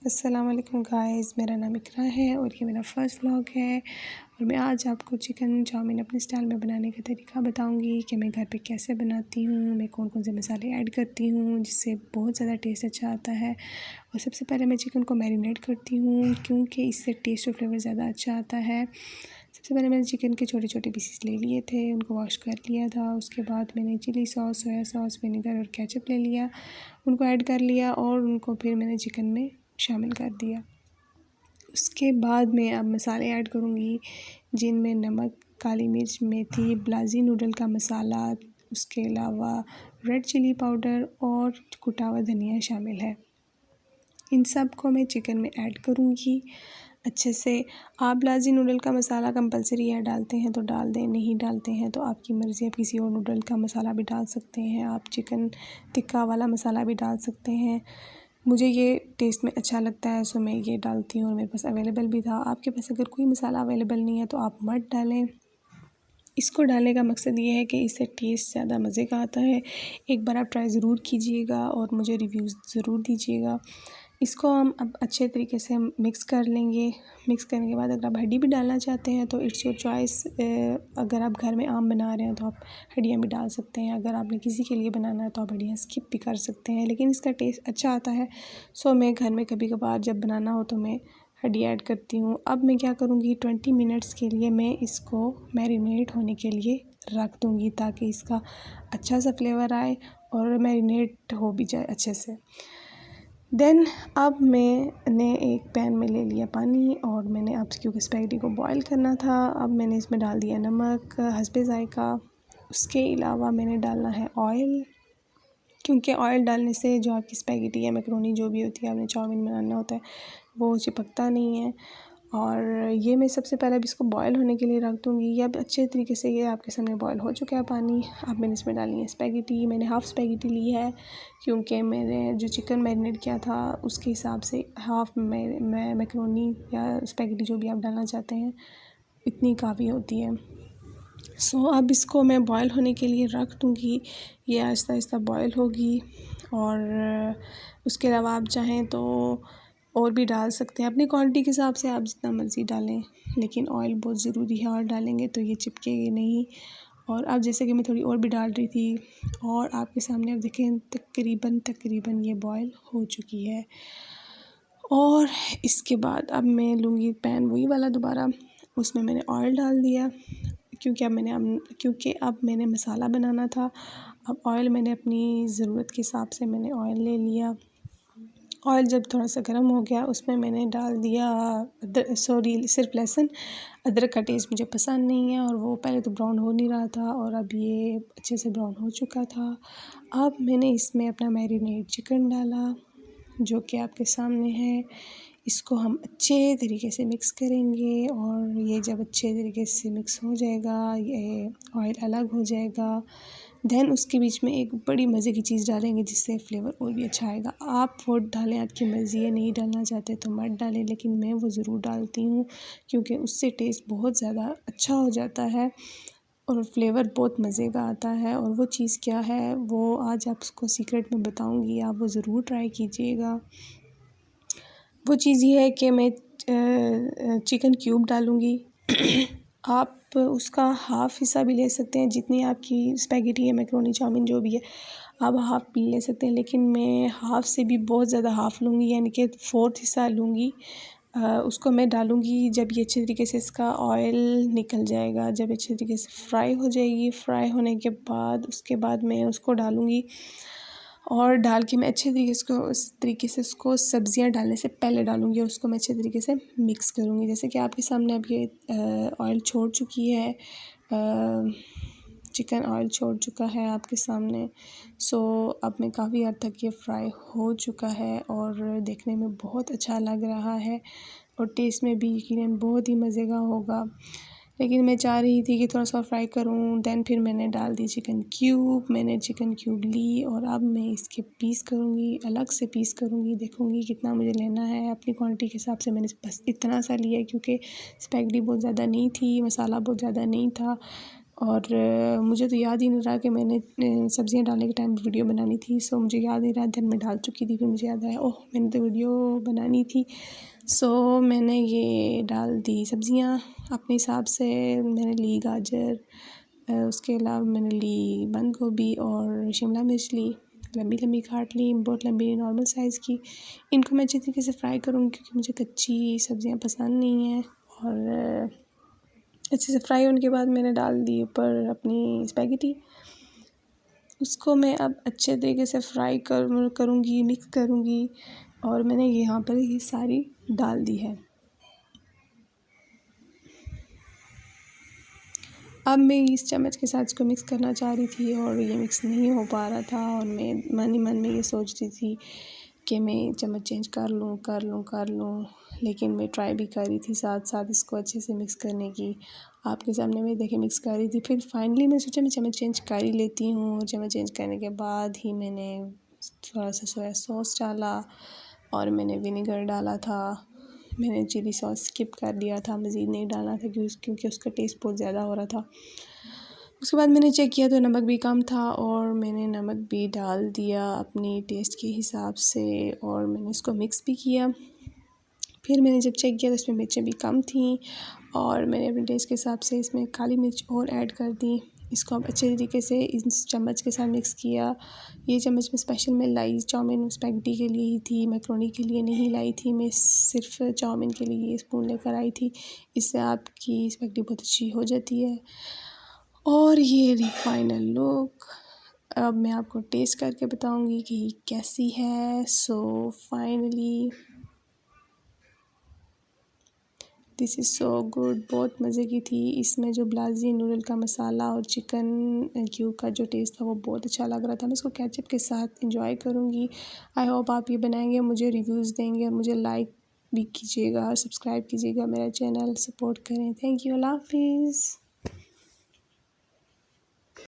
अस्सलाम वालेकुम गाइस, मेरा नाम इकरा है और ये मेरा फ़र्स्ट व्लॉग है। और मैं आज आपको चिकन चाउमीन अपने स्टाइल में बनाने का तरीका बताऊंगी कि मैं घर पे कैसे बनाती हूँ, मैं कौन कौन से मसाले ऐड करती हूँ जिससे बहुत ज़्यादा टेस्ट अच्छा आता है। और सबसे पहले मैं चिकन को मैरिनेट करती हूँ क्योंकि इससे टेस्ट और फ्लेवर ज़्यादा अच्छा आता है। सबसे पहले मैंने चिकन के छोटे छोटे पीसेस ले लिए थे, उनको वॉश कर लिया था। उसके बाद मैंने chilli sauce, soya sauce, vinegar और केचप ले लिया, उनको ऐड कर लिया और उनको फिर मैंने चिकन में शामिल कर दिया। उसके बाद मैं अब मसाले ऐड करूँगी जिनमें नमक, काली मिर्च, मेथी, ब्लाजी नूडल का मसाला, उसके अलावा रेड चिली पाउडर और कुटा हुआ धनिया शामिल है। इन सब को मैं चिकन में ऐड करूँगी अच्छे से। आप ब्लाजी नूडल का मसाला कंपलसरी है, डालते हैं तो डाल दें, नहीं डालते हैं तो आपकी मर्ज़ी। आप किसी और नूडल का मसाला भी डाल सकते हैं, आप चिकन टिक्का वाला मसाला भी डाल सकते हैं। मुझे ये टेस्ट में अच्छा लगता है सो मैं ये डालती हूँ और मेरे पास अवेलेबल भी था। आपके पास अगर कोई मसाला अवेलेबल नहीं है तो आप मत डालें। इसको डालने का मकसद ये है कि इससे टेस्ट ज़्यादा मज़े का आता है। एक बार आप ट्राई ज़रूर कीजिएगा और मुझे रिव्यूज़ ज़रूर दीजिएगा। इसको हम अब अच्छे तरीके से मिक्स कर लेंगे। मिक्स करने के बाद अगर आप हड्डी भी डालना चाहते हैं तो इट्स योर चॉइस। अगर आप घर में आम बना रहे हैं तो आप हड्डियाँ भी डाल सकते हैं। अगर आपने किसी के लिए बनाना है तो आप हड्डियाँ स्किप भी कर सकते हैं, लेकिन इसका टेस्ट अच्छा आता है। सो मैं घर में कभी कभार जब बनाना हो तो मैं हड्डी ऐड करती हूँ। अब मैं क्या करूँगी, 20 मिनट्स के लिए मैं इसको मैरिनेट होने के लिए रख दूँगी ताकि इसका अच्छा सा फ्लेवर आए और मैरिनेट हो भी जाए अच्छे से। देन अब मैंने एक पैन में ले लिया पानी और मैंने अब क्योंकि स्पैगेटी को बॉईल करना था, अब मैंने इसमें डाल दिया नमक हस्बे ज़ायका। उसके अलावा मैंने डालना है ऑयल, क्योंकि ऑयल डालने से जो आपकी स्पैगेटी या मैकरोनी जो भी होती है, आपने चाउमीन बनाना होता है, वो चिपकता नहीं है। और ये मैं सबसे पहले अब इसको बॉयल होने के लिए रख दूँगी। ये अब अच्छे तरीके से ये आपके सामने बॉयल हो चुका है पानी। अब मैंने इसमें डालनी है स्पैगेटी। मैंने हाफ़ स्पैगेटी ली है क्योंकि मैंने जो चिकन मैरिनेट किया था उसके हिसाब से हाफ़ मैं मैकरोनी या स्पैगेटी जो भी आप डालना चाहते हैं इतनी काफ़ी होती है। सो अब इसको मैं बॉयल होने के लिए रख दूँगी। ये आहिस्ता आहिस्ता बॉयल होगी और उसके अलावा आप चाहें तो और भी डाल सकते हैं, अपनी क्वांटिटी के हिसाब से आप जितना मर्ज़ी डालें, लेकिन ऑयल बहुत ज़रूरी है। ऑयल डालेंगे तो ये चिपकेगी नहीं। और अब जैसे कि मैं थोड़ी और भी डाल रही थी और आपके सामने अब देखें तकरीबन ये बॉयल हो चुकी है। और इसके बाद अब मैं लूँगी पैन वही वाला दोबारा, उसमें मैंने ऑयल डाल दिया क्योंकि अब मैंने मसाला बनाना था। अब ऑयल मैंने अपनी ज़रूरत के हिसाब से मैंने ऑयल ले लिया। ऑयल जब थोड़ा सा गर्म हो गया उसमें मैंने डाल दिया सिर्फ लहसुन। अदरक का टेस्ट मुझे पसंद नहीं है और वो पहले तो ब्राउन हो नहीं रहा था और अब ये अच्छे से ब्राउन हो चुका था। अब मैंने इसमें अपना मैरिनेट चिकन डाला जो कि आपके सामने है। इसको हम अच्छे तरीके से मिक्स करेंगे और ये जब अच्छे तरीके से मिक्स हो जाएगा, ये ऑयल अलग हो जाएगा, देन उसके बीच में एक बड़ी मज़े की चीज़ डालेंगे जिससे फ्लेवर और भी अच्छा आएगा। आप वो डालें, आपकी मर्ज़ी है, नहीं डालना चाहते तो मत डालें, लेकिन मैं वो ज़रूर डालती हूँ क्योंकि उससे टेस्ट बहुत ज़्यादा अच्छा हो जाता है और फ्लेवर बहुत मज़े का आता है। और वो चीज़ क्या है वो आज आपको सीक्रेट में बताऊँगी, आप वो ज़रूर ट्राई कीजिएगा। वो चीज़ ये है कि मैं चिकन क्यूब डालूँगी। आप उसका हाफ़ हिस्सा भी ले सकते हैं, जितनी आपकी स्पैगेटी है, मैकरोनी, चाउमीन जो भी है, आप हाफ़ भी ले सकते हैं, लेकिन मैं हाफ़ से भी बहुत ज़्यादा हाफ़ लूँगी, यानी कि 4th हिस्सा लूँगी। उसको मैं डालूँगी जब ये अच्छे तरीके से इसका ऑयल निकल जाएगा, जब अच्छे तरीके से फ्राई हो जाएगी। फ्राई होने के बाद उसके बाद मैं उसको डालूँगी और डाल के मैं अच्छे तरीके से उसको सब्ज़ियाँ डालने से पहले डालूँगी और उसको मैं अच्छे तरीके से मिक्स करूँगी। जैसे कि आपके सामने अब ये ऑयल छोड़ चुकी है, चिकन ऑयल छोड़ चुका है आपके सामने। सो अब मैं काफ़ी हद तक ये फ्राई हो चुका है और देखने में बहुत अच्छा लग रहा है और टेस्ट में भी यकीनन बहुत ही मज़े का होगा। लेकिन मैं चाह रही थी कि थोड़ा सा फ्राई करूं, देन फिर मैंने डाल दी चिकन क्यूब। मैंने चिकन क्यूब ली और अब मैं इसके पीस करूंगी, अलग से पीस करूंगी, देखूंगी कितना मुझे लेना है। अपनी क्वांटिटी के हिसाब से मैंने बस इतना सा लिया क्योंकि स्पैगेटी बहुत ज़्यादा नहीं थी, मसाला बहुत ज़्यादा नहीं था और मुझे तो याद ही नहीं रहा कि मैंने सब्ज़ियाँ डालने के टाइम वीडियो बनानी थी। सो मुझे याद नहीं रहा, दिन में डाल चुकी थी। फिर मुझे याद आया, ओह मैंने तो वीडियो बनानी थी। सो मैंने ये डाल दी सब्ज़ियाँ अपने हिसाब से। मैंने ली गाजर, उसके अलावा मैंने ली बंद गोभी और शिमला मिर्च ली, लंबी लंबी काट ली, बहुत लंबी नॉर्मल साइज़ की। इनको मैं अच्छी तरीके से फ्राई करूँगी क्योंकि मुझे कच्ची सब्ज़ियाँ पसंद नहीं हैं। और अच्छे से फ्राई होने के बाद मैंने डाल दी ऊपर अपनी स्पैगेटी। उसको मैं अब अच्छे तरीके से फ्राई करूँगी, मिक्स करूँगी। और मैंने यहाँ पर ये सारी डाल दी है। अब मैं इस चम्मच के साथ इसको मिक्स करना चाह रही थी और ये मिक्स नहीं हो पा रहा था। और मैं मन ही मन में ये सोच रही थी कि मैं चम्मच चेंज कर लूँ। लेकिन मैं ट्राई भी कर रही थी साथ साथ इसको अच्छे से मिक्स करने की। आपके सामने मैं देखे मिक्स कर रही थी। फिर फाइनली मैं सोचा मैं चम्मच चेंज कर ही लेती हूँ। चम्मच चेंज करने के बाद ही मैंने थोड़ा सा सोया सॉस डाला और मैंने विनेगर डाला था। मैंने चिली सॉस स्किप कर दिया था, मज़ीद नहीं डालना था क्योंकि उसका टेस्ट बहुत ज़्यादा हो रहा था। उसके बाद मैंने चेक किया तो नमक भी कम था और मैंने नमक भी डाल दिया अपनी टेस्ट के हिसाब से और मैंने इसको मिक्स भी किया। फिर मैंने जब चेक किया तो इसमें मिर्चें भी कम थी और मैंने अपने टेस्ट के हिसाब से इसमें काली मिर्च और ऐड कर दी। इसको अब अच्छे तरीके से इस चम्मच के साथ मिक्स किया। ये चम्मच में स्पेशल मैं लाई चाउमीन स्पैगेटी के लिए ही थी, मैक्रोनी के लिए नहीं लाई थी। मैं सिर्फ चाउमीन के लिए ये स्पून लेकर आई थी। इससे आपकी स्पैगेटी बहुत अच्छी हो जाती है। और ये रही फाइनल लुक। अब मैं आपको टेस्ट करके बताऊंगी कि कैसी है। So finally this is so good, बहुत मज़े की थी। इसमें जो ब्लाजी नूडल का मसाला और चिकन क्यूब का जो टेस्ट था वो बहुत अच्छा लग रहा था। मैं इसको केचप के साथ इंजॉय करूँगी। आई होप आप ये बनाएंगे, मुझे रिव्यूज़ देंगे और मुझे लाइक भी कीजिएगा और सब्सक्राइब कीजिएगा मेरा चैनल, सपोर्ट करें। थैंक यू, अल्लाह हाफिज़।